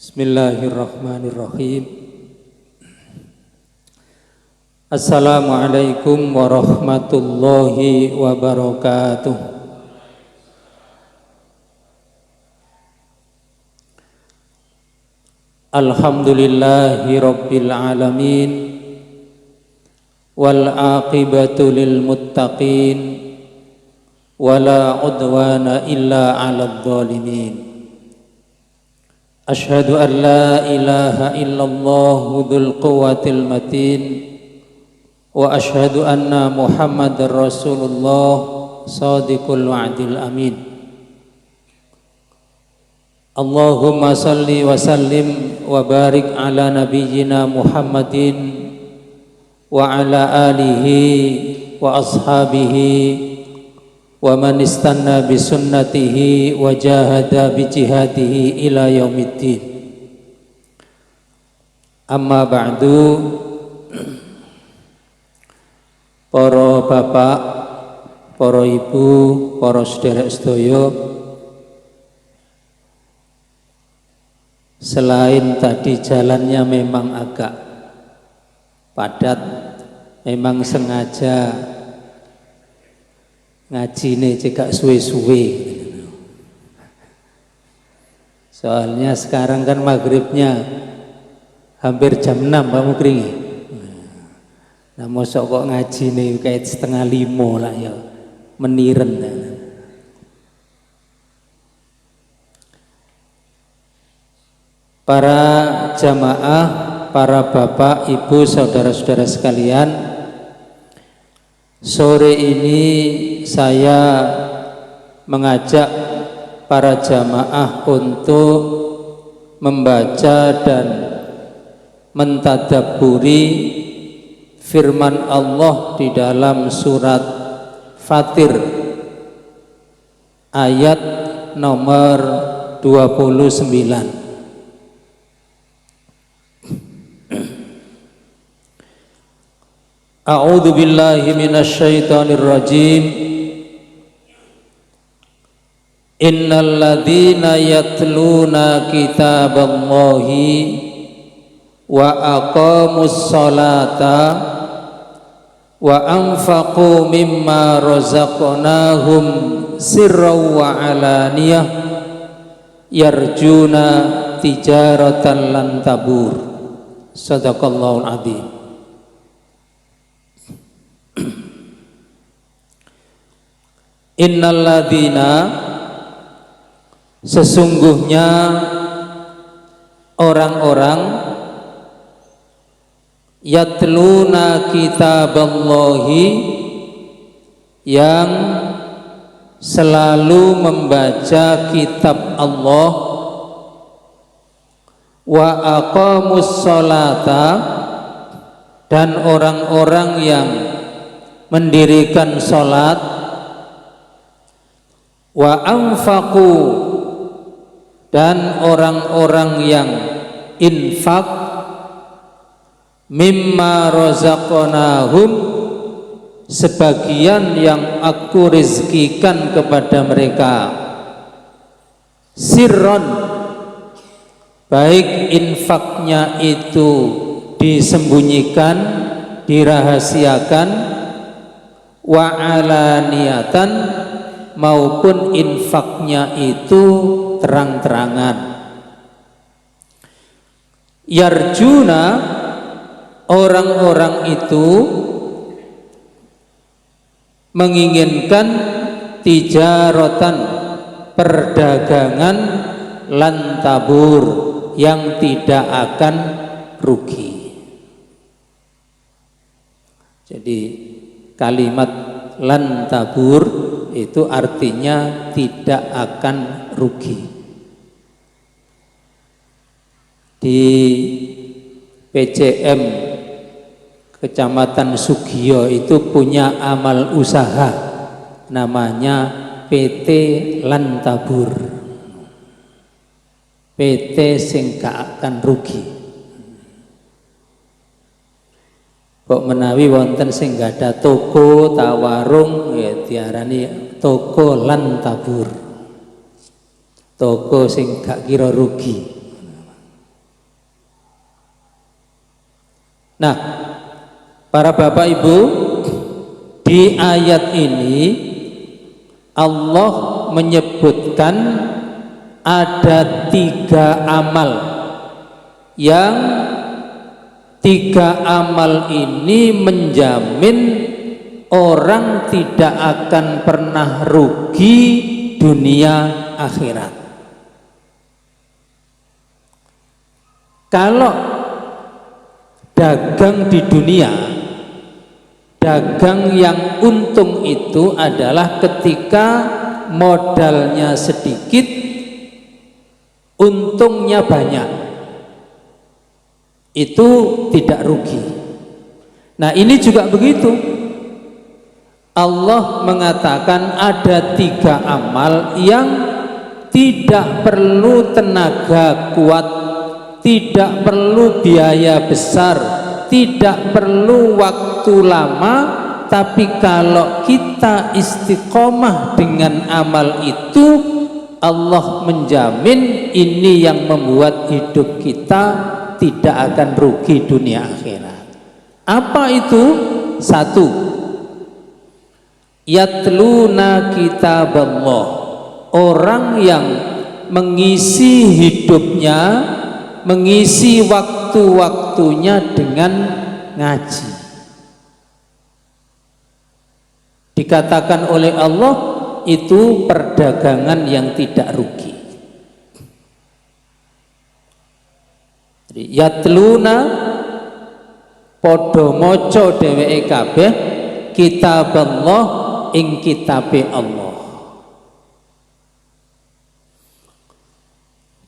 Bismillahirrahmanirrahim. Assalamualaikum warahmatullahi wabarakatuh. Alhamdulillahi rabbil alamin, wal aqibatu lil muttaqin, wala udwana illa 'alal zalimin. Asyhadu an la ilaha illallah dzul quwwatil matin, wa asyhadu anna Muhammadar Rasulullah shadiqul wa'dil amin. Allahumma salli wa sallim wa barik ala nabiyyina Muhammadin wa ala alihi wa ashabihi wa man istanna bi sunnatihi wa jahada bi jihadihi ila yaumiddin. Amma ba'du. Para bapak, para ibu, para sedherek sedaya, selain tadi jalannya memang agak padat, memang sengaja ngajine cekak suwe-suwe. Soalnya sekarang kan maghribnya hampir jam 6 Pak Mukri. Nah mosok kok ngajine kayak 4:30 lah ya, meniren. Para jamaah, para bapak, ibu, saudara-saudara sekalian, sore ini saya mengajak para jamaah untuk membaca dan mentadabburi firman Allah di dalam surat Fatir ayat nomor 29. A'udzu billahi minasy syaithanir rajim. Innal ladzina yatluna kitaballahi wa aqamus sholata wa anfaqu mimma razaqnahum sirran wa alaniyah yarjuna tijaratan lan tabur. Shadaqallahul adzim. Innal ladzina, sesungguhnya orang-orang yatluna kitaballahi, yang selalu membaca kitab Allah, wa aqamus sholata, dan orang-orang yang mendirikan sholat, wa anfaqu, dan orang-orang yang infak, mimma razaqnahum, sebagian yang aku rizkikan kepada mereka, sirron, baik infaknya itu disembunyikan, dirahasiakan, wa alaniyatan, maupun infaknya itu terang-terangan. Yarjuna, orang-orang itu menginginkan tijaratan, perdagangan, lan tabur, yang tidak akan rugi. Jadi kalimat lan tabur itu artinya tidak akan rugi. Di PCM Kecamatan Sugiyo itu punya amal usaha namanya PT Lan Tabur, PT sing gak akan rugi. Kok menawi wonten sing gak ada toko ta warung ya diarani toko Lan Tabur, toko sing gak kira rugi. Nah, para bapak ibu, di ayat ini Allah menyebutkan ada 3 amal yang 3 amal ini menjamin orang tidak akan pernah rugi dunia akhirat. Kalau dagang di dunia, dagang yang untung itu adalah ketika modalnya sedikit, untungnya banyak, itu tidak rugi. Nah, ini juga begitu. Allah mengatakan ada 3 amal yang tidak perlu tenaga kuat, tidak perlu biaya besar, tidak perlu waktu lama, tapi kalau kita istiqomah dengan amal itu, Allah menjamin ini yang membuat hidup kita tidak akan rugi dunia akhirat. Apa itu? 1, yatluna kitaballah, orang yang mengisi hidupnya, mengisi waktu-waktunya dengan ngaji. Dikatakan oleh Allah itu perdagangan yang tidak rugi. Jadi yatluna padha maca dheweke kabeh kitaballah ing kitabe Allah.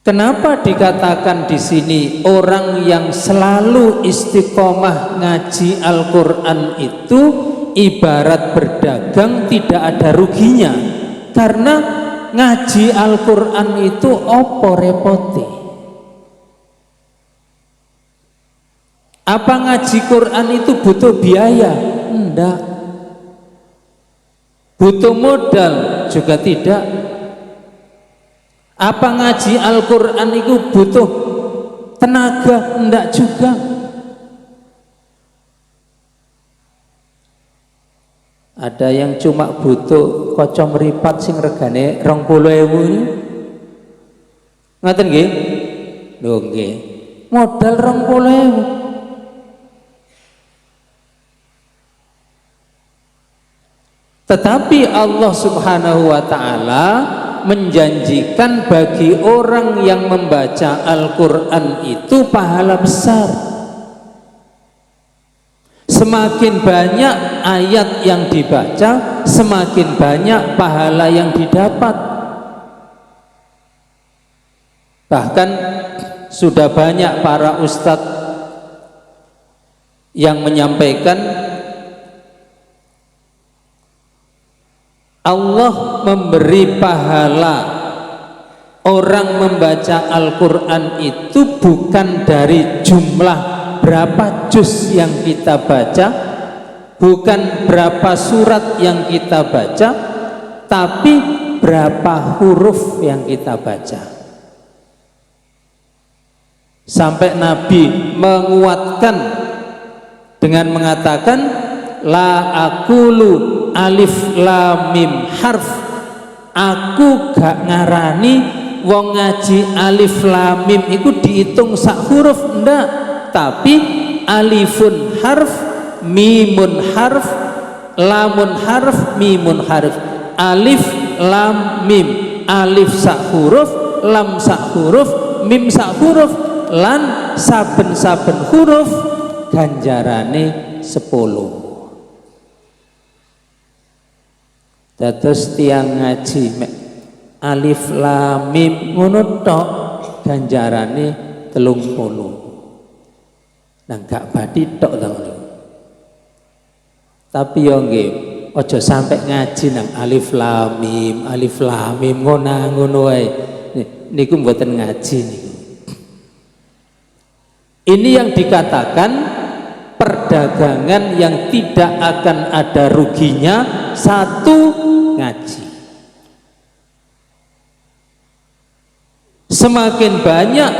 Kenapa dikatakan di sini orang yang selalu istiqomah ngaji Al-Quran itu ibarat berdagang tidak ada ruginya? Karena ngaji Al-Quran itu apa repote? Apa ngaji Quran itu butuh biaya? Enggak. Butuh modal? Juga tidak. Apa ngaji Al-Quran itu butuh tenaga? Enggak juga. Ada yang cuma butuh kocok meripat sing regane 20.000 ini. Ngaten nggih? Lho nggih. Modal 20.000. Tetapi Allah Subhanahu wa ta'ala menjanjikan bagi orang yang membaca Al-Quran itu pahala besar. Semakin banyak ayat yang dibaca, semakin banyak pahala yang didapat. Bahkan sudah banyak para ustadz yang menyampaikan Allah memberi pahala orang membaca Al-Quran itu bukan dari jumlah berapa juz yang kita baca, bukan berapa surat yang kita baca, tapi berapa huruf yang kita baca. Sampai Nabi menguatkan dengan mengatakan la aqulu alif lam mim harf, aku gak ngarani wong ngaji alif lam mim itu dihitung sak huruf, ndak, tapi alifun harf, mimun harf, lamun harf, mimun harf. Alif lam mim, alif sak huruf, lam sak huruf, mim sak huruf, lan saben-saben huruf ganjarane 10. Dados tiang ngaji alif lam mim ngono tok ganjarane 30. Nah gak badi tok to. Tapi yo nggih aja sampai ngaji nang alif lam mim ngono wae. Niku mboten ngaji niku. Ini yang dikatakan perdagangan yang tidak akan ada ruginya. 1, ngaji. Semakin banyak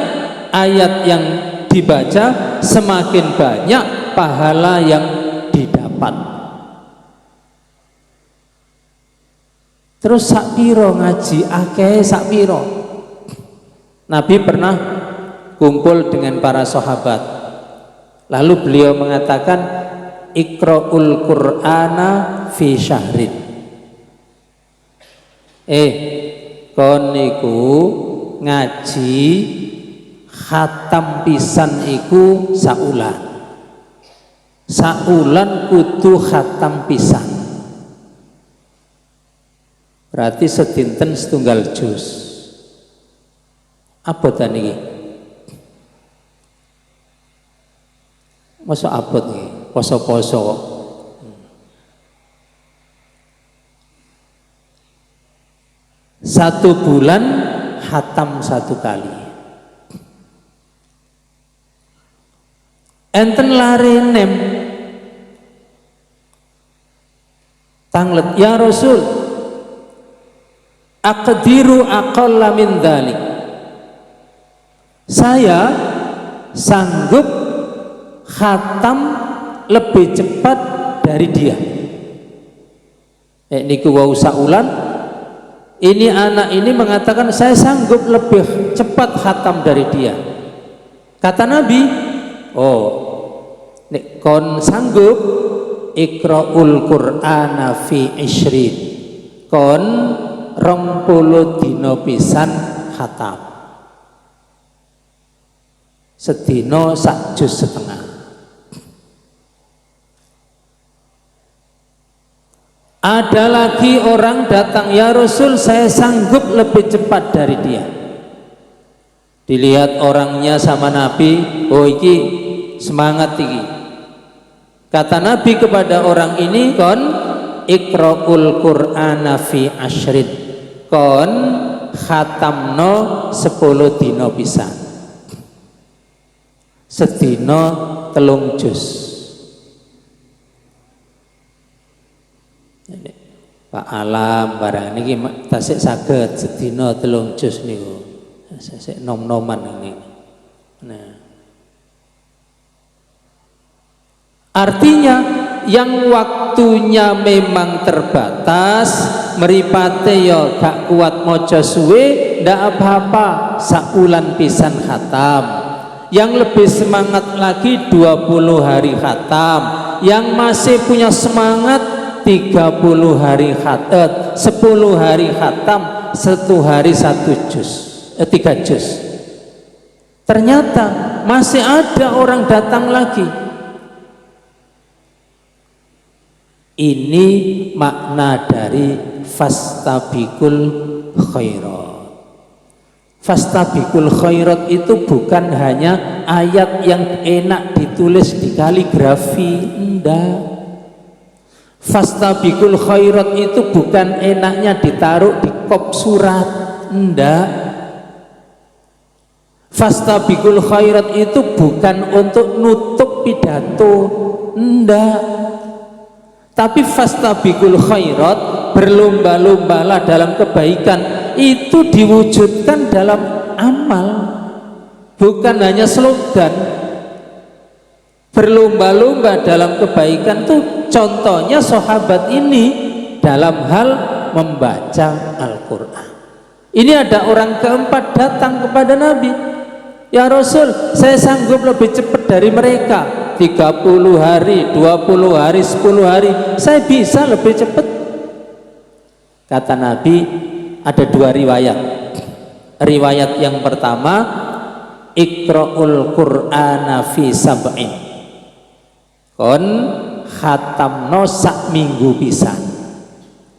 ayat yang dibaca, semakin banyak pahala yang didapat. Terus sakpiro ngaji akeh sakpiro. Nabi pernah kumpul dengan para sahabat, lalu beliau mengatakan iqra'ul qur'ana fi syahrin. Kon niku ngaji khatam pisan iku saulan. Saulan kudu khatam pisan. Berarti sedinten setunggal juz. Apa ta niki? Masa abot iki, poso-poso kok. Satu bulan khatam satu kali. Enten lare nem tanglet ya Rasul, aqdiru aqalla min dzalik. Saya sanggup khatam lebih cepat dari dia. Niku wau saulan. Ini anak ini mengatakan saya sanggup lebih cepat khatam dari dia. Kata Nabi, nek kon sanggup iqra'ul qur'ana fi ishrin, kon 20 dina pisan khatam. Sedina sak juz setengah. Ada lagi orang datang, ya Rasul saya sanggup lebih cepat dari dia. Dilihat orangnya sama Nabi, iki semangat iki. Kata Nabi kepada orang ini, kon iqra'ul qur'ana fi ashrin, kon khatamno 10 dina pisan. Sedina 3 juz. Pak Alam barang niki tasik saged sedina 3 juz niku. Sik nom-noman ini. Nah. Artinya yang waktunya memang terbatas, mripate ya gak kuat maca suwe, ndak apa-apa, saulan pisan khatam. Yang lebih semangat lagi 20 hari khatam. Yang masih punya semangat 30 hari khatam, 10 hari khatam, 1 hari 1 juz, 3 juz. Ternyata masih ada orang datang lagi. Ini makna dari fastabiqul khairat. Fastabiqul khairat itu bukan hanya ayat yang enak ditulis di kaligrafi, enggak. Fastabiqul khairat itu bukan enaknya ditaruh di kop surat, enggak. Fastabiqul khairat itu bukan untuk nutup pidato, enggak. Tapi fastabiqul khairat, berlomba-lombalah dalam kebaikan, itu diwujudkan dalam amal, bukan hanya slogan. Berlomba-lomba dalam kebaikan tuh contohnya sahabat ini dalam hal membaca Al-Quran. Ini ada orang keempat datang kepada Nabi, ya Rasul saya sanggup lebih cepat dari mereka, 30 hari, 20 hari, 10 hari saya bisa lebih cepat. Kata Nabi ada 2 riwayat. Riwayat yang pertama, iqra'ul qur'ana fi sab'in, kon khatamno sak minggu pisan,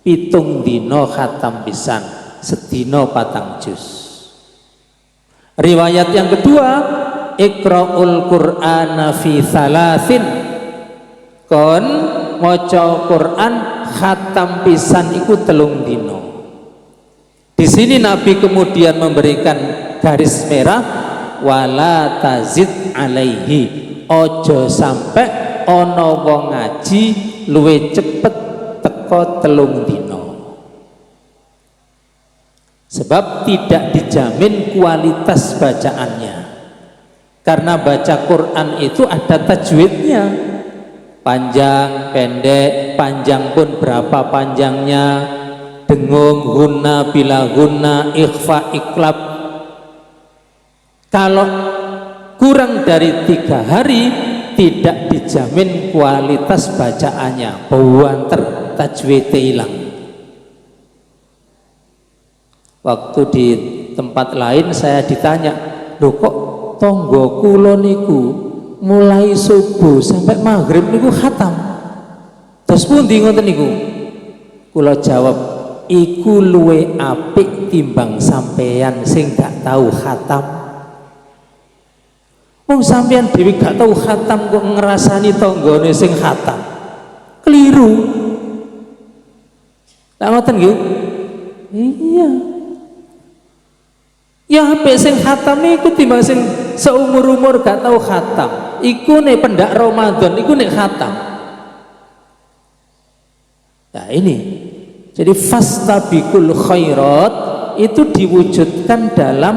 7 dina khatam pisan, sedina 4 juz. Riwayat yang kedua, iqra'ul qur'ana fi thalathin, kon maca Quran khatam pisan iku 3 dina. Di sini Nabi kemudian memberikan garis merah, wala tazid alaihi, ojo sampai ono wong ngaji luwe cepet teko 3 dina. Sebab tidak dijamin kualitas bacaannya. Karena baca Quran itu ada tajwidnya, panjang, pendek, panjang pun berapa panjangnya, dengung, gunna, bila gunna, ikhfa, iklab. Kalau kurang dari 3 hari tidak dijamin kualitas bacaannya, buanter, tajwidnya hilang. Waktu di tempat lain saya ditanya, loh kok tonggo kula niku mulai subuh sampai maghrib niku khatam, terus pundi ngoten niku? Kula jawab, iku luwe apik timbang sampeyan sing gak tahu khatam. Wong sampeyan dhewe gak tahu khatam kok ngrasani tanggane sing khatam, keliru. Lah ngoten nggih? Iya. Ya apik sing khatam iku timbang sing seumur-umur gak tahu khatam. Iku nek pendak Ramadan iku nek khatam. Nah ini, jadi fastabiqul khairat itu diwujudkan dalam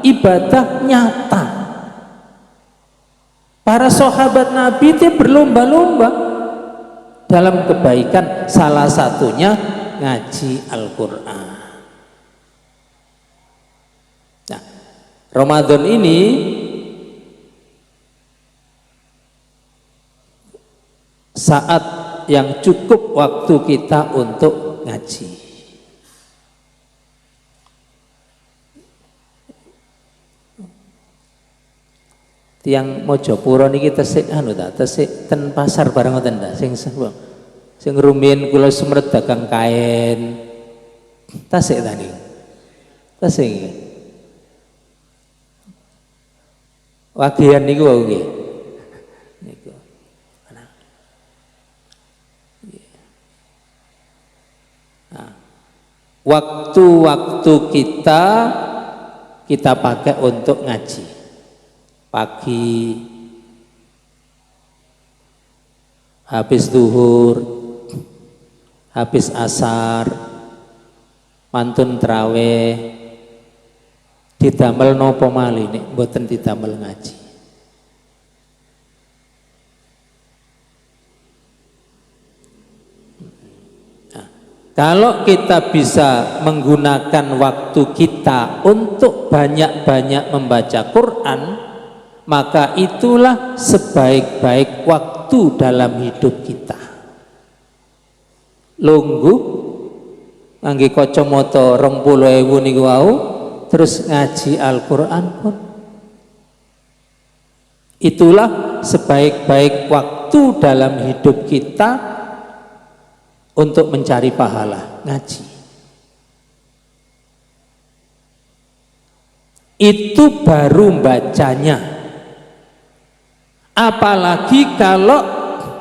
ibadah nyata. Para sahabat Nabi itu berlomba-lomba dalam kebaikan, salah satunya ngaji Al-Quran. Nah, Ramadan ini saat yang cukup waktu kita untuk ngaji. Tiang Mojopuro niki tesik anu ta, tesik ten pasar bareng ngoten ta, sing rumiyin kula semret dagang kain. Tasik ta niku. Tasik. Wagian niku wau nggih. Niku. Nah, waktu-waktu kita pakai untuk ngaji. Pagi, habis duhur, habis asar, mantun traweh, didamel nopo malih nek mboten didamel ngaji. Nah, kalau kita bisa menggunakan waktu kita untuk banyak-banyak membaca Quran, maka itulah sebaik-baik waktu dalam hidup kita. Lungguh ngangge kacamata 20.000 niku wau terus ngaji Al-Qur'an pun itulah sebaik-baik waktu dalam hidup kita untuk mencari pahala ngaji. Itu baru bacanya. Apalagi kalau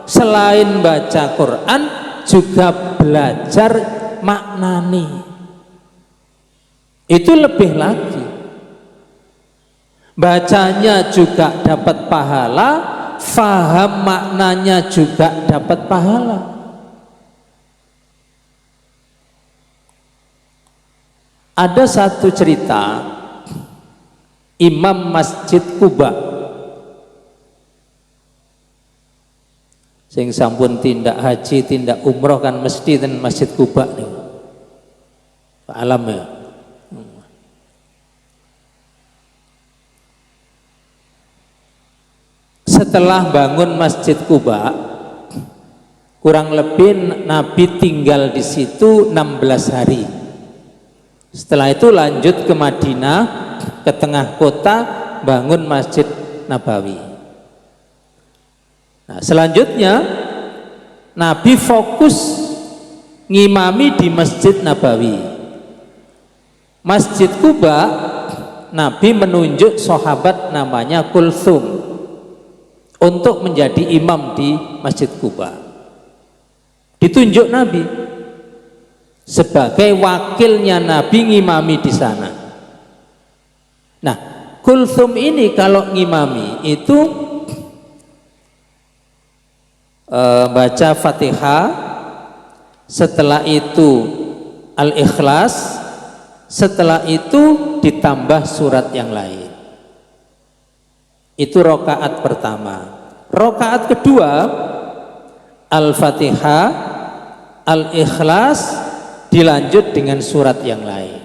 selain baca Quran juga belajar maknani, itu lebih lagi. Bacanya juga dapat pahala, faham maknanya juga dapat pahala. Ada satu cerita Imam Masjid Kuba sing sampun tindak haji, tindak umroh kan mesti ten Masjid Kuba nih. Pak Alam ya. Setelah bangun Masjid Kuba, kurang lebih Nabi tinggal di situ 16 hari. Setelah itu lanjut ke Madinah, ke tengah kota, bangun Masjid Nabawi. Nah, selanjutnya Nabi fokus ngimami di Masjid Nabawi. Masjid Kuba, Nabi menunjuk sahabat namanya Kulthum untuk menjadi imam di Masjid Kuba. Ditunjuk Nabi sebagai wakilnya Nabi ngimami di sana. Nah, Kulthum ini kalau ngimami itu baca Fatihah, setelah itu Al-Ikhlas, setelah itu ditambah surat yang lain. Itu rakaat pertama. Rakaat kedua Al-Fatihah, Al-Ikhlas, dilanjut dengan surat yang lain.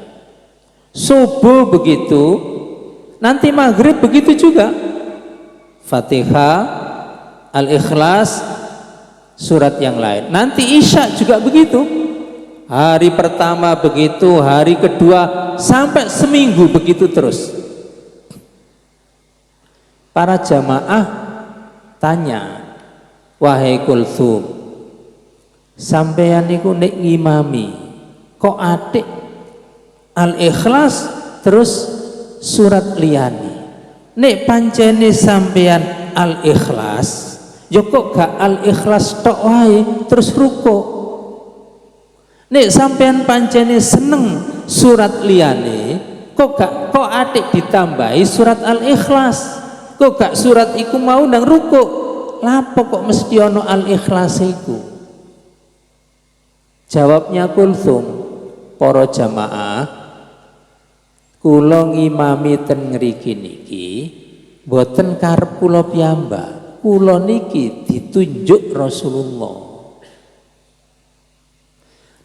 Subuh begitu, nanti maghrib begitu juga. Fatihah, Al-Ikhlas, surat yang lain. Nanti Isya juga begitu. Hari pertama begitu, hari kedua, sampai seminggu begitu terus. Para jamaah tanya, wahai Kulthum, sampeyan niku nek ngimami kok atik Al-Ikhlas terus surat liyane, nek pancene sampeyan Al-Ikhlas ya kok gak Al-Ikhlas tok wae terus rukuk, nek sampeyan pancene seneng surat liyane kok atik ditambahi surat Al-Ikhlas, kok gak surat iku mau nang rukuk, lapo kok mesti ono Al-Ikhlas iku? Jawabnya Kulthum, para jamaah, kula ngimami ten ngriki niki boten karep kula piyambak, kula niki ditunjuk Rasulullah.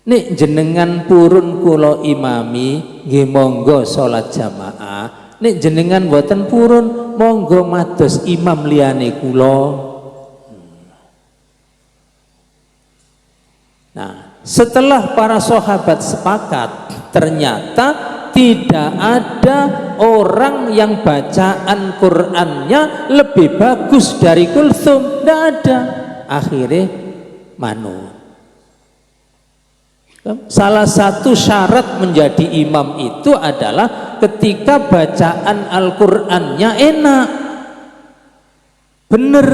Nek jenengan purun kula imami nggih monggo salat jamaah, nek jenengan boten purun monggo mados imam liyane kula. Nah, setelah para sahabat sepakat, ternyata tidak ada orang yang bacaan Qur'annya lebih bagus dari Kulthum, tidak ada. Akhirnya manut. Salah satu syarat menjadi imam itu adalah ketika bacaan Al-Qur'annya enak, bener.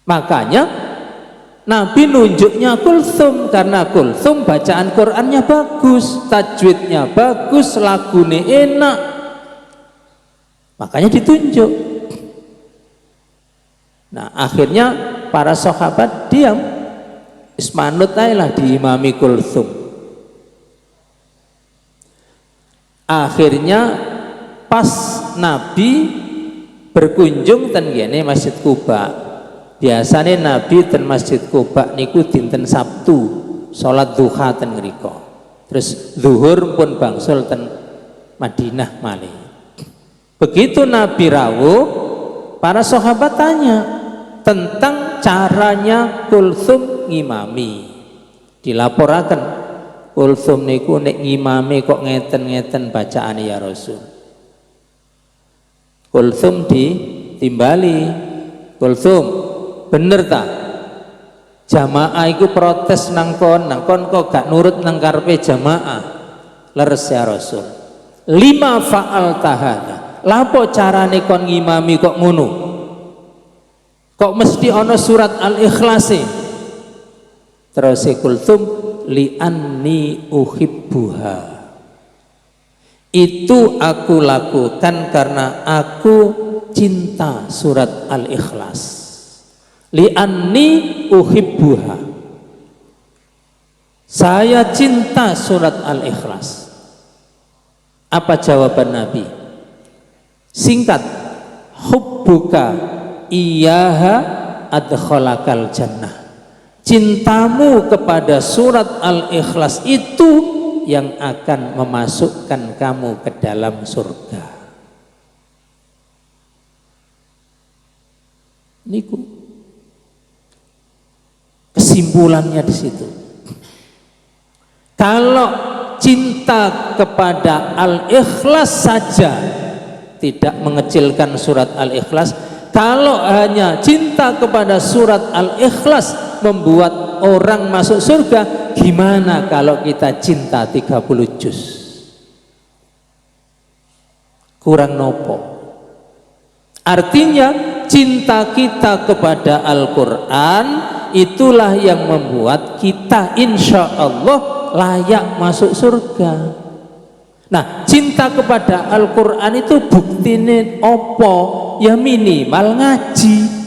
Makanya Nabi nunjuknya Kulthum, karena Kulthum bacaan Qur'annya bagus, tajwidnya bagus, lagune enak, makanya ditunjuk. Nah, akhirnya para sahabat diam, ismanut lah diimami Kulthum. Akhirnya pas Nabi berkunjung ten gene Masjid Quba, biasanya Nabi ten Masjid Quba niku dinten Sabtu salat duha ten ngriko, terus zuhur pun bangsul ten Madinah malih. Begitu Nabi rawuh, para sahabat tanya tentang caranya Kulthum ngimami. Dilaporaken, Kulthum niku nek ngimami kok ngeten-ngeten bacaane ya Rasul. Kulthum ditimbali, Kulthum bener ta? Jamaah iku protes nang kon kok gak nurut nang karepe jamaah. Leres ya Rasul. Lima fa'al tahana. Lapo carane kon ngimami kok ngono? Kok mesti ono surat Al-Ikhlas? Terus Kulthum, li anni uhibbuha. Itu aku lakukan karena aku cinta surat Al-Ikhlas. Li anni uhibbuha. Saya cinta surat Al-Ikhlas. Apa jawaban Nabi? Singkat, hubbuka iyyaha adkhalakal jannah. Cintamu kepada surat Al-Ikhlas itu yang akan memasukkan kamu ke dalam surga. Niku kesimpulannya di situ. Kalau cinta kepada Al-Ikhlas saja tidak mengecilkan surat Al-Ikhlas, kalau hanya cinta kepada surat Al-Ikhlas membuat orang masuk surga, gimana kalau kita cinta 30 juz? Kurang nopo? Artinya cinta kita kepada Al-Quran itulah yang membuat kita insya Allah layak masuk surga. Nah, cinta kepada Al-Quran itu buktine opo? Ya minimal ngaji.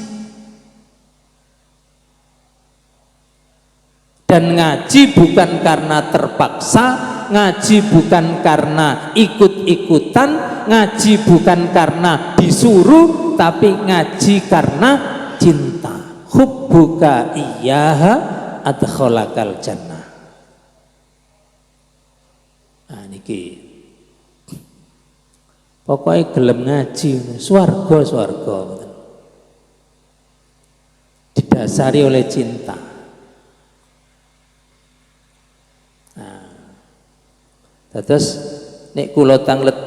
Dan ngaji bukan karena terpaksa, ngaji bukan karena ikut-ikutan, ngaji bukan karena disuruh, tapi ngaji karena cinta. Hubbuka iyyaha adkhalakal jannah. Nah niki pokoknya gelem ngaji swarga didasari oleh cinta. Nah, terus nek kula tanglet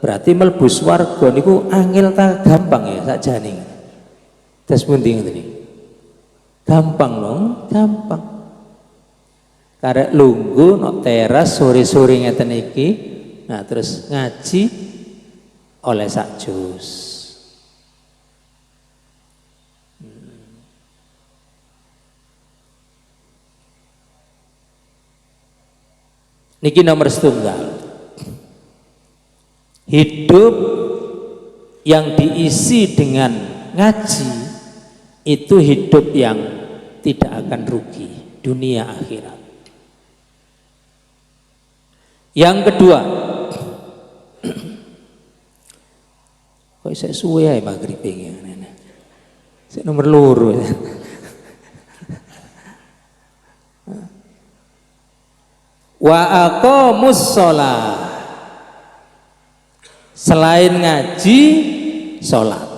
berarti mlebu swarga niku angel ta gampang ya sakjane. Terus pundi ngoten iki? Gampang loh, gampang. Karek lungguh nok teras sore-sore ngeten iki. Nah, terus ngaji oleh sak juz. Niki nomor setunggal. Hidup yang diisi dengan ngaji itu hidup yang tidak akan rugi dunia akhirat. Yang kedua, kok saya suwe ya maghrib ini, saya nomor loro. Wa aqamus shalah, selain ngaji, sholat.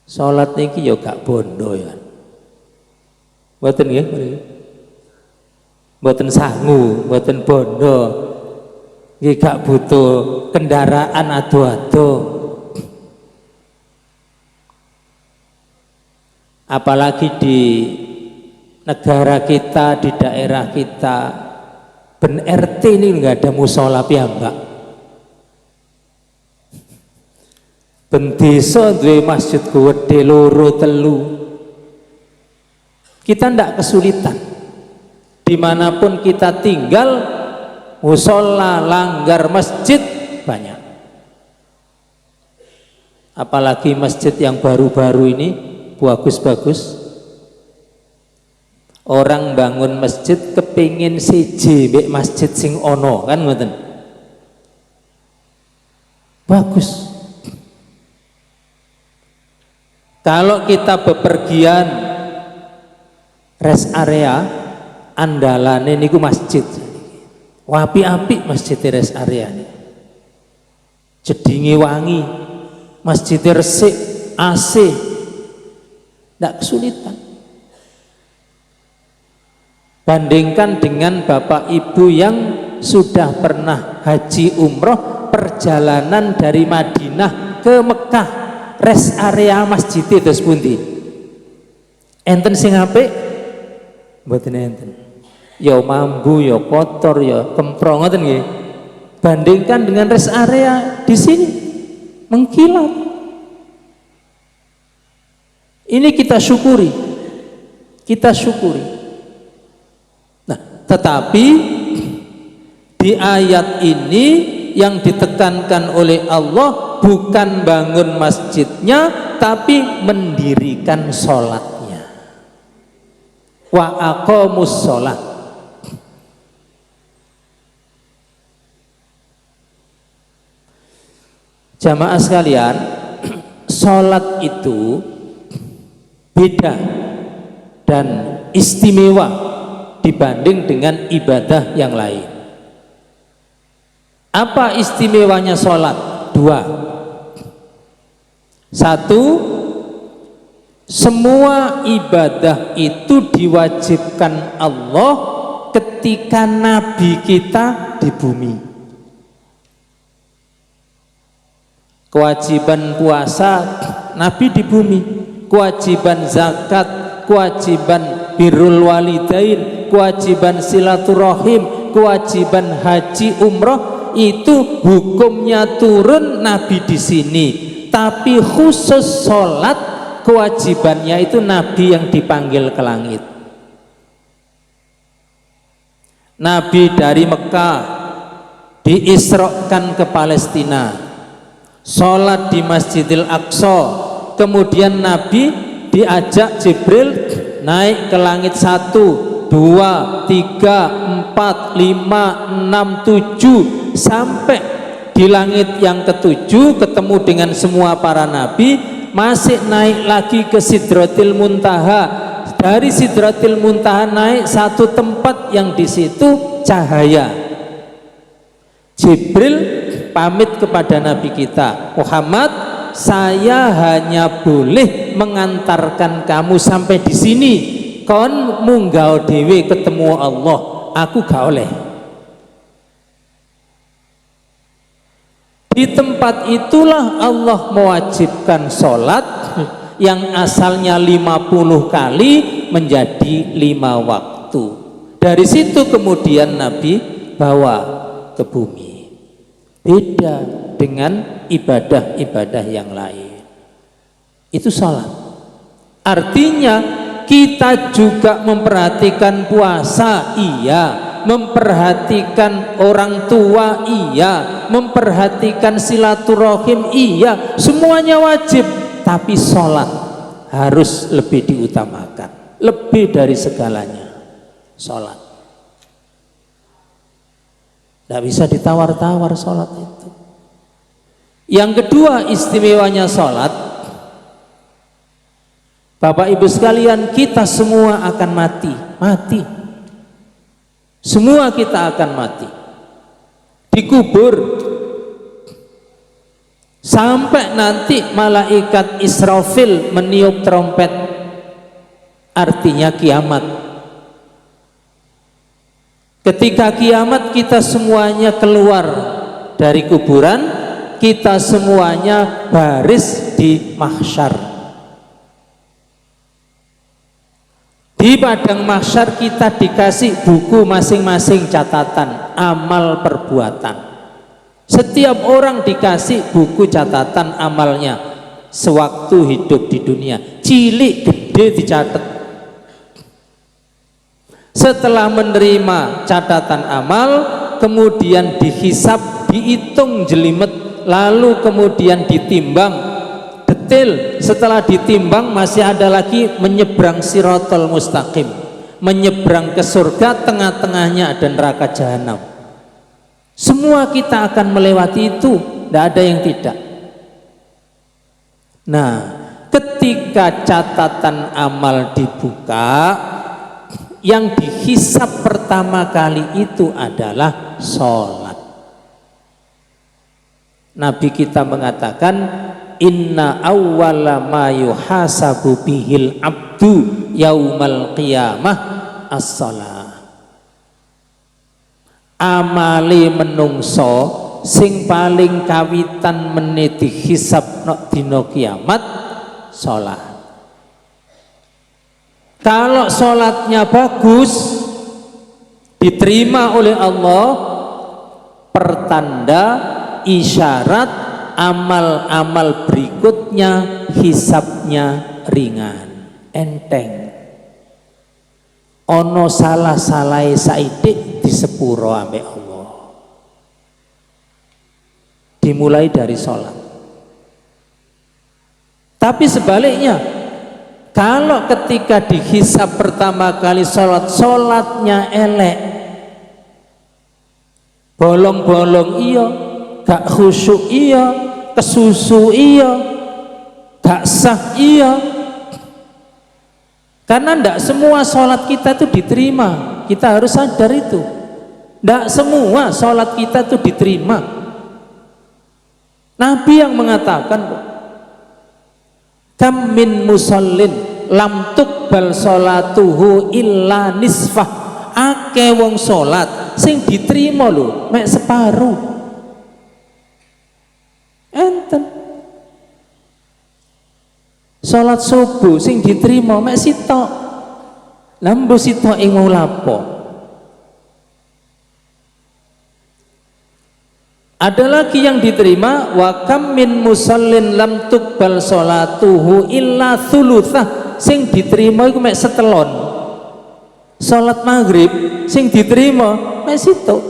Sholat niki yo gak bondo ya. Mboten nggih, mboten sangu, mboten bondo. Nggih gak butuh kendaraan ado-ado. Apalagi di negara kita, di daerah kita, ben RT ini nggak ada musola piyambak. Ben desa duwe masjid gede loro telu. Kita ndak kesulitan. Dimanapun kita tinggal, musola, langgar, masjid banyak. Apalagi masjid yang baru-baru ini bagus-bagus. Orang bangun masjid kepingin siji mbek masjid sing ono kan ngoten. Bagus. Kalau kita bepergian rest area andalane niku masjid. Wapi-apik masjid rest area ini. Jedinge wangi, masjid resik, AC. Tidak kesulitan. Bandingkan dengan bapak ibu yang sudah pernah haji umroh, perjalanan dari Madinah ke Mekah, rest area masjid itu pundi? Enten sing apik? Mboten enten. Ya mambu, ya kotor, ya kemprong ngoten nggih. Bandingkan dengan rest area di sini mengkilat. Ini kita syukuri, kita syukuri. Nah, tetapi di ayat ini yang ditekankan oleh Allah bukan bangun masjidnya, tapi mendirikan sholatnya. Wa aqamus sholat. Jamaah sekalian, sholat itu beda dan istimewa dibanding dengan ibadah yang lain. Apa istimewanya sholat? Dua. Satu, semua ibadah itu diwajibkan Allah ketika Nabi kita di bumi. Kewajiban puasa Nabi di bumi, kewajiban zakat, kewajiban birrul walidain, kewajiban silaturahim, kewajiban haji umroh itu hukumnya turun Nabi di sini. Tapi khusus sholat kewajibannya itu Nabi yang dipanggil ke langit. Nabi dari Mekah diisrokan ke Palestina, sholat di Masjidil Aqsa. Kemudian Nabi diajak Jibril naik ke langit satu, 2, 3, 4, 5, 6, 7 sampai di langit yang ketujuh ketemu dengan semua para nabi, masih naik lagi ke Sidratil Muntaha. Dari Sidratil Muntaha naik satu tempat yang di situ cahaya. Jibril pamit kepada Nabi kita Muhammad, saya hanya boleh mengantarkan kamu sampai di sini. Kon munggah dewe ketemu Allah, aku gak oleh. Di tempat itulah Allah mewajibkan sholat yang asalnya 50 kali menjadi 5 waktu. Dari situ kemudian Nabi bawa ke bumi. Beda dengan ibadah-ibadah yang lain. Itu sholat. Artinya kita juga memperhatikan puasa, iya, memperhatikan orang tua, iya, memperhatikan silaturahim, iya, semuanya wajib. Tapi sholat harus lebih diutamakan, lebih dari segalanya. Sholat tidak bisa ditawar-tawar sholat itu. Yang kedua istimewanya sholat, Bapak Ibu sekalian, kita semua akan mati. Semua kita akan mati, dikubur sampai nanti malaikat Israfil meniup trompet, artinya kiamat. Ketika kiamat kita semuanya keluar dari kuburan, kita semuanya baris di mahsyar. Di padang mahsyar kita dikasih buku masing-masing catatan amal perbuatan. Setiap orang dikasih buku catatan amalnya sewaktu hidup di dunia, cilik gede dicatat. Setelah menerima catatan amal, kemudian dihisab, dihitung jelimet, lalu kemudian ditimbang detail. Setelah ditimbang masih ada lagi menyeberang Siratal Mustaqim, menyeberang ke surga, tengah-tengahnya ada neraka jahanam. Semua kita akan melewati itu, tidak ada yang tidak. Nah, ketika catatan amal dibuka, yang dihisab pertama kali itu adalah sholat. Nabi kita mengatakan, inna awwala ma yuhasabu bihil abdu yaumal qiyamah as-shalah. Amali menungso sing paling kawitan meniti hisab nok dino kiamat sholat. Kalau sholatnya bagus, diterima oleh Allah, pertanda isyarat amal-amal berikutnya hisabnya ringan, enteng. Ono salah-salai saidik di sepuro ambek Allah. Dimulai dari sholat. Tapi sebaliknya, kalau ketika dihisab pertama kali sholatnya elek, bolong-bolong iya, gak khusyuk iya, kesusu iya, gak sah iya. Karena tidak semua sholat kita itu diterima, kita harus sadar itu. Tidak semua sholat kita itu diterima. Nabi yang mengatakan, kam min musallin lam tuqbal sholatuhu illa nisfah. Ake wong sholat sing diterima lho mek separuh. Enten sholat subuh sing diterima mek sitok. Lambo sitok ing lapo. Ada lagi yang diterima, wa kam min musallin lam tuqbal sholatuhu illa thuluthah. Sing diterima iku mek setelon. Salat maghrib sing diterima mek sitok.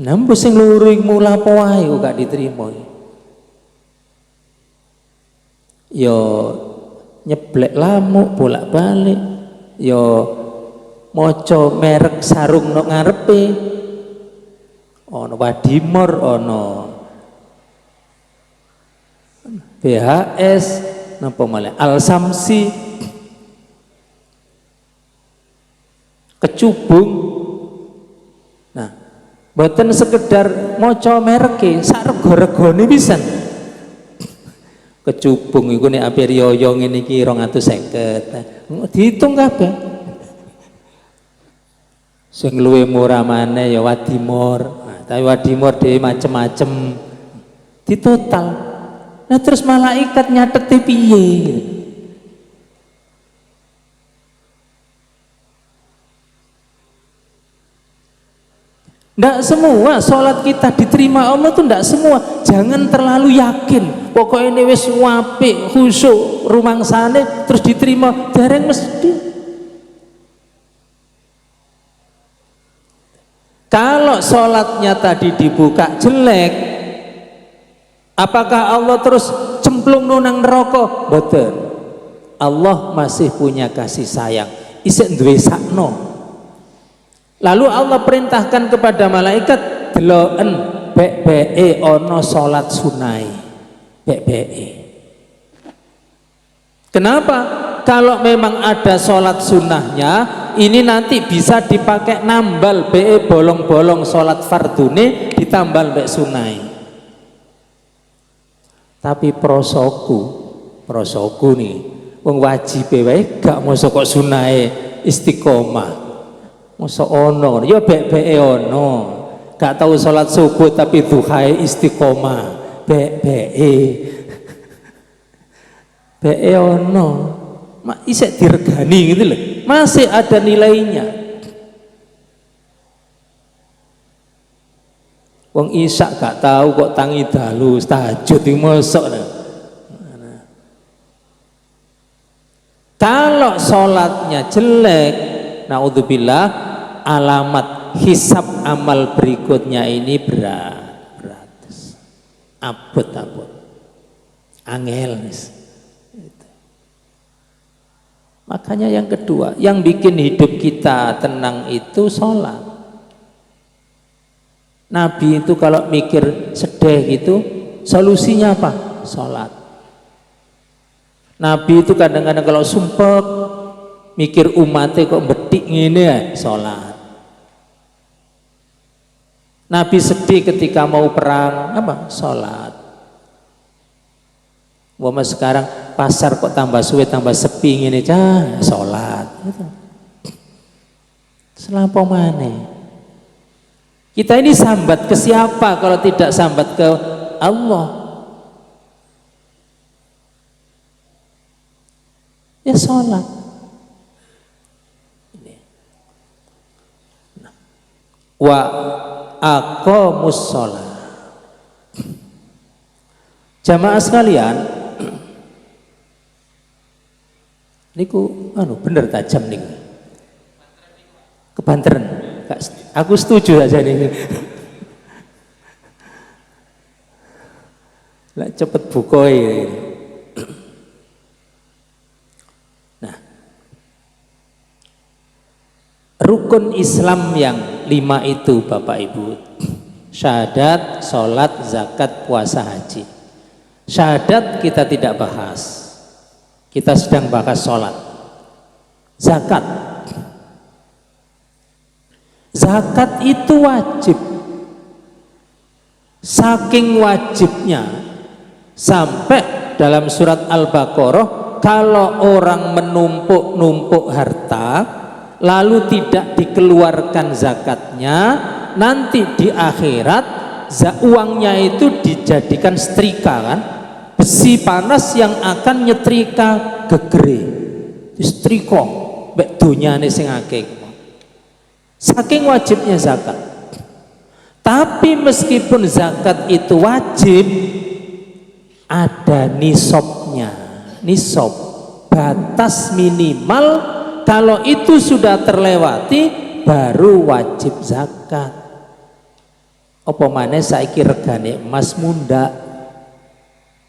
Lambo sing loro ing lapo wae kok gak diterima. Yo nyeblek lamuk bolak-balik, yo maca merek sarung nok ngarepe, ono Wadimor, ono BHS, napa malih Al Samsi, Kecubung. Nah, mboten sekedar maca mereke, sak rega-regane pisan. Kecubung iku nek ape riyo ngene iki 250. Dihitung kabeh. Sing luwih murah maneh ya Wadimor. Nah, tapi Wadimor dhewe macem-macem. Ditotal. Nah, terus malaikat nyateti piye? Ndak semua sholat kita diterima Allah tuh ndak semua. Jangan terlalu yakin. Pokoknya ini wis apik, khusyuk, rumangsane terus diterima. Dereng mesti. Kalau sholatnya tadi dibuka jelek, apakah Allah terus cemplung nang neraka? Betul. Allah masih punya kasih sayang. Isih duwe sakno. Lalu Allah perintahkan kepada malaikat deloken bek-beke ono salat sunai. Bek-beke. Kenapa? Kalau memang ada salat sunnahnya, ini nanti bisa dipakai nambal be bolong-bolong salat fardune ditambal bek sunai. Tapi prosoku nih, wong wajib wae gak mosok kok sunai istiqomah. Masa ono, ya bek-beke ono. Gak tahu sholat subuh tapi duhae istiqomah. Bek-beke. Beke ono. Mak isek diregani gitu loh. Masih ada nilainya. Wong isak gak tahu kok tangi dalu tahajud iki mosok. Kalau sholatnya jelek, naudzubillah, alamat hisab amal berikutnya ini berat, abot angel. Makanya yang kedua, yang bikin hidup kita tenang itu sholat. Nabi itu kalau mikir sedih gitu, solusinya apa? Sholat. Nabi itu kadang-kadang kalau sumpek mikir umatnya kok betik ngene ya, sholat. Nabi sedih ketika mau perang, apa? Sholat. Wah, sekarang pasar kok tambah suwe, tambah sepi ngene cah, sholat. Selampau mana? Kita ini sambat ke siapa kalau tidak sambat ke Allah? Ya sholat. Wa aqamus sholat. Jamaah sekalian, niku bener tajam niku. Kebanteran. Aku setuju aja nih. Lah cepet bukoi. Nah, rukun Islam yang 5 itu Bapak Ibu, syahadat, sholat, zakat, puasa, haji. Syahadat kita tidak bahas, kita sedang bahas sholat. Zakat, zakat itu wajib, saking wajibnya sampai dalam surat Al-Baqarah, kalau orang menumpuk-numpuk harta lalu tidak dikeluarkan zakatnya, nanti di akhirat uangnya itu dijadikan setrika, kan, besi panas yang akan nyetrika gegere, setrika mek donyane sing akeh. Saking wajibnya zakat. Tapi meskipun zakat itu wajib, ada nisabnya. Nisab, batas minimal. Kalau itu sudah terlewati, baru wajib zakat. Apa maneh saiki regane emas munda.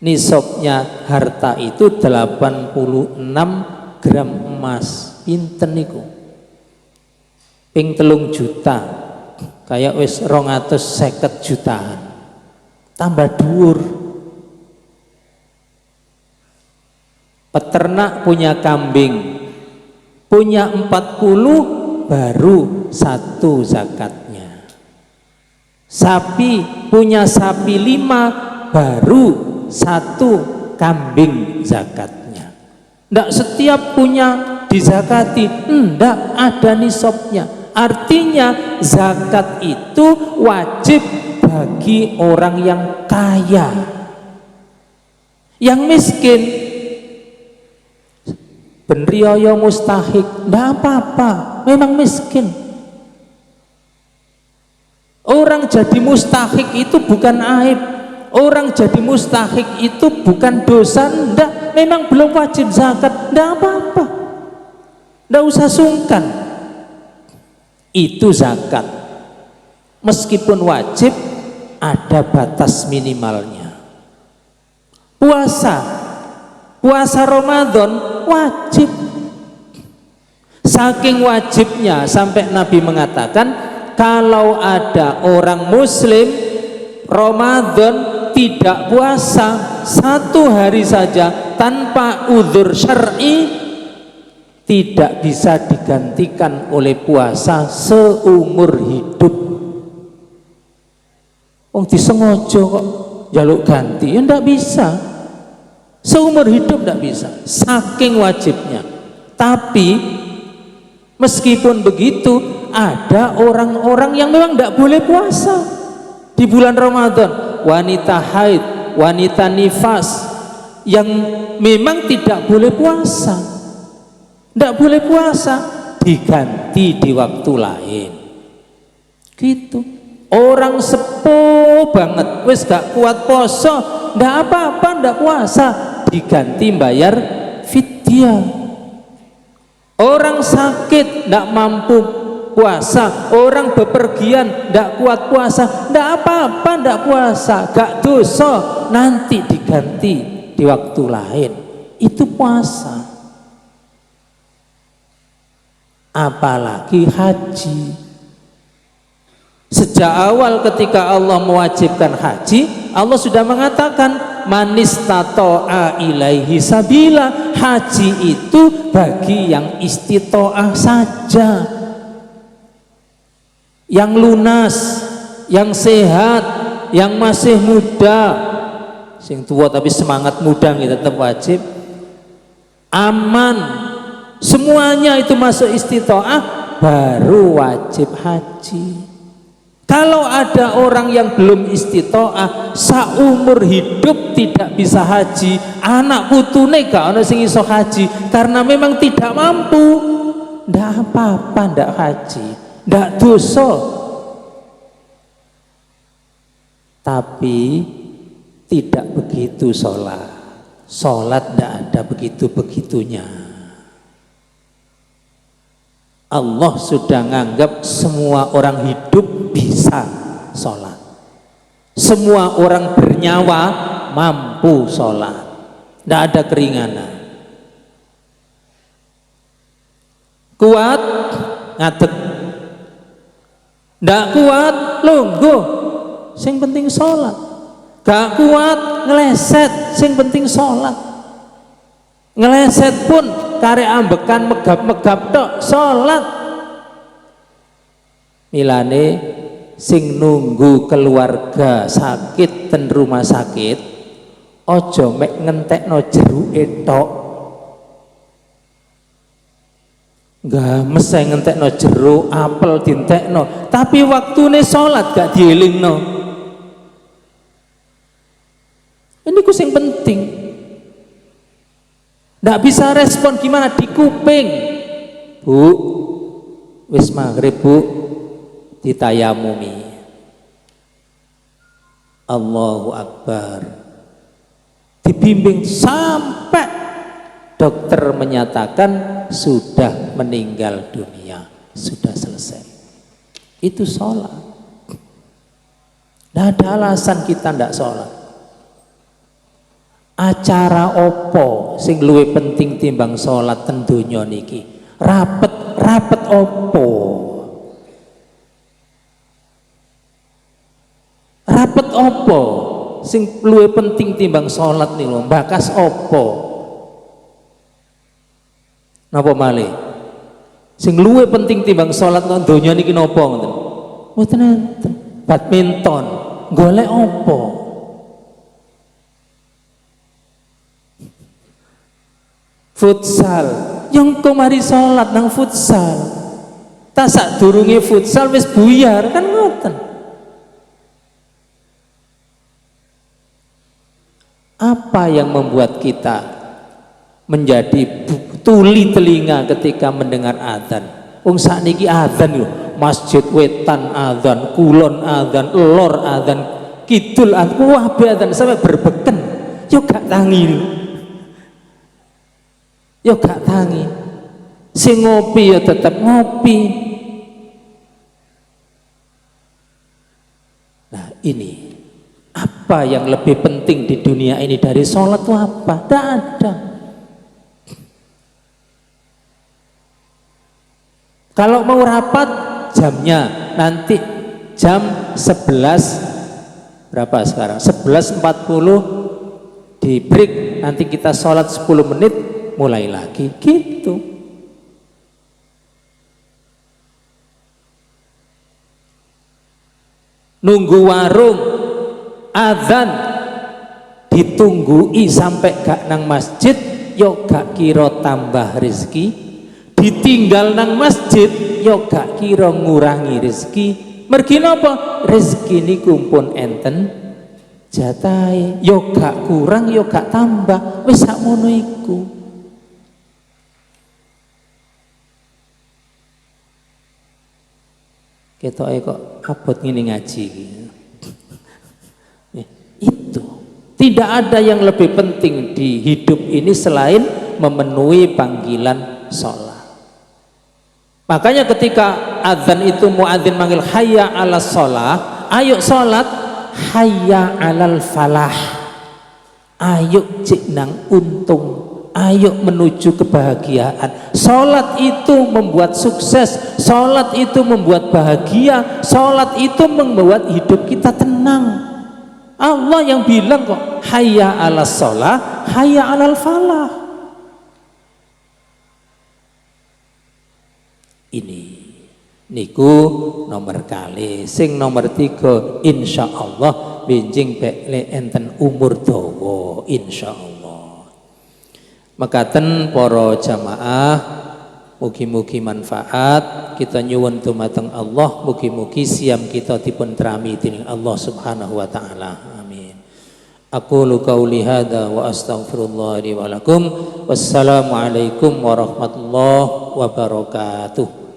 Nisabnya harta itu 86 gram emas. pinten niku ping 3 juta kayak wis 250 jutaan tambah dhuwur. Peternak punya kambing punya 40 baru 1 zakatnya. Sapi punya sapi 5 baru 1 kambing zakatnya. Ndak setiap punya dizakati, ndak ada nisabnya. Artinya zakat itu wajib bagi orang yang kaya. Yang miskin benrioyo mustahik, ndak apa-apa, memang miskin. Orang jadi mustahik itu bukan aib. Orang jadi mustahik itu bukan dosa, ndak, memang belum wajib zakat, ndak apa-apa. Ndak usah sungkan. Itu zakat. Meskipun wajib ada batas minimalnya. Puasa Ramadan wajib. Saking wajibnya sampai Nabi mengatakan kalau ada orang muslim Ramadan tidak puasa 1 hari saja tanpa udzur syar'i tidak bisa digantikan oleh puasa seumur hidup. Wong disengaja kok jaluk ganti, ya ndak bisa. Seumur hidup ndak bisa, saking wajibnya. Tapi meskipun begitu ada orang-orang yang memang ndak boleh puasa di bulan Ramadan. Wanita haid, wanita nifas yang memang tidak boleh puasa. Ndak boleh puasa, diganti di waktu lain. Gitu. Orang sepuh banget wis gak kuat poso, ndak apa-apa, ndak puasa, diganti bayar fidyah. Orang sakit ndak mampu puasa, orang bepergian ndak kuat puasa, ndak apa-apa, ndak puasa, gak dosa, nanti diganti di waktu lain. Itu puasa. Apalagi haji. Sejak awal ketika Allah mewajibkan haji, Allah sudah mengatakan manistata'a ilaihi sabila. Haji itu bagi yang istitoah saja, yang lunas, yang sehat, yang masih muda. Sing tua tapi semangat muda kita tetap wajib. Aman, semuanya itu masuk istitoah, baru wajib haji. Kalau ada orang yang belum istitoah, saumur hidup tidak bisa haji, anak putune gak ono sing iso haji karena memang tidak mampu, ndak apa-apa, ndak haji, ndak dosa. Tapi tidak begitu sholat. Sholat ndak ada begitu-begitunya. Allah sudah nganggap semua orang hidup bisa sholat, semua orang bernyawa mampu sholat, tidak ada keringanan. Kuat ngadeg, tidak kuat lungguh, sing penting sholat. Gak kuat ngeleset, sing penting sholat. Ngeleset pun karek ambekan megap-megap tok sholat. Milane sing nunggu keluarga sakit ten rumah sakit, ojo mek ngentekno jeruke tok. Gak mesti ngentekno jeruk, apel dintekno, tapi waktune sholat gak dielingno. Ini ku sing penting. Ndak bisa respon gimana di kuping. Bu, wis maghrib bu, ditayamumi. Allahu Akbar. Dibimbing sampai dokter menyatakan sudah meninggal dunia, sudah selesai. Itu sholat. Ndak ada alasan kita ndak sholat. Acara opo sing luwih penting timbang sholat ten donya niki? Rapet opo? Rapet opo? Sing luwih penting timbang salat nih lho, bakas opo? Napa malih? Sing luwih penting timbang salat nang donya niki napa ngoten? Mboten enten. Badminton, golek opo? Futsal, yang mari salat nang futsal. Tak sadurunge futsal wis buyar kan ngoten. Apa yang membuat kita menjadi tuli telinga ketika mendengar adzan? Wong sakniki adzan lho, masjid wetan adzan, kulon adzan, lor adzan, kidul adzan, kabeh adzan sampai berbeken. Yo gak tangi lho. Yo gak tangi. Sing ngopi ya tetep ngopi. Nah, ini apa yang lebih penting di dunia ini dari sholat itu apa? Tidak ada. Kalau mau rapat jamnya nanti jam 11 berapa sekarang? 11.40 di break, nanti kita sholat 10 menit mulai lagi gitu. Nunggu warung adzan ditunggui sampai gak nang masjid yo gak kira tambah rezeki, ditinggal nang masjid yo gak kira ngurangi rezeki. Mergi napa? Rezeki niku pun enten jatahe, yo gak kurang yo gak tambah, wis sakmono iku. Ketoke kok abot ngene ngaji iki. Itu tidak ada yang lebih penting di hidup ini selain memenuhi panggilan sholat. Makanya ketika adzan itu muadzin manggil hayya ala sholat, ayo sholat, hayya alal falah, ayo cik nang untung, ayo menuju kebahagiaan. Sholat itu membuat sukses, sholat itu membuat bahagia, sholat itu membuat hidup kita tenang. Allah yang bilang kok hayya ala sholah, hayya alal falah. Ini niku nomor kali. Sing nomor 3 insya Allah benjing bekle enten umur dawa insya Allah. Mekaten para jamaah, mugi-mugi manfaat. Kita nyuwun dumateng Allah, mugi-mugi siam kita dipun trami dening Allah Subhanahu wa taala. Amin. Aqulu qauli hadza wa astaghfirullah li wa lakum. Wassalamualaikum warahmatullahi wabarakatuh.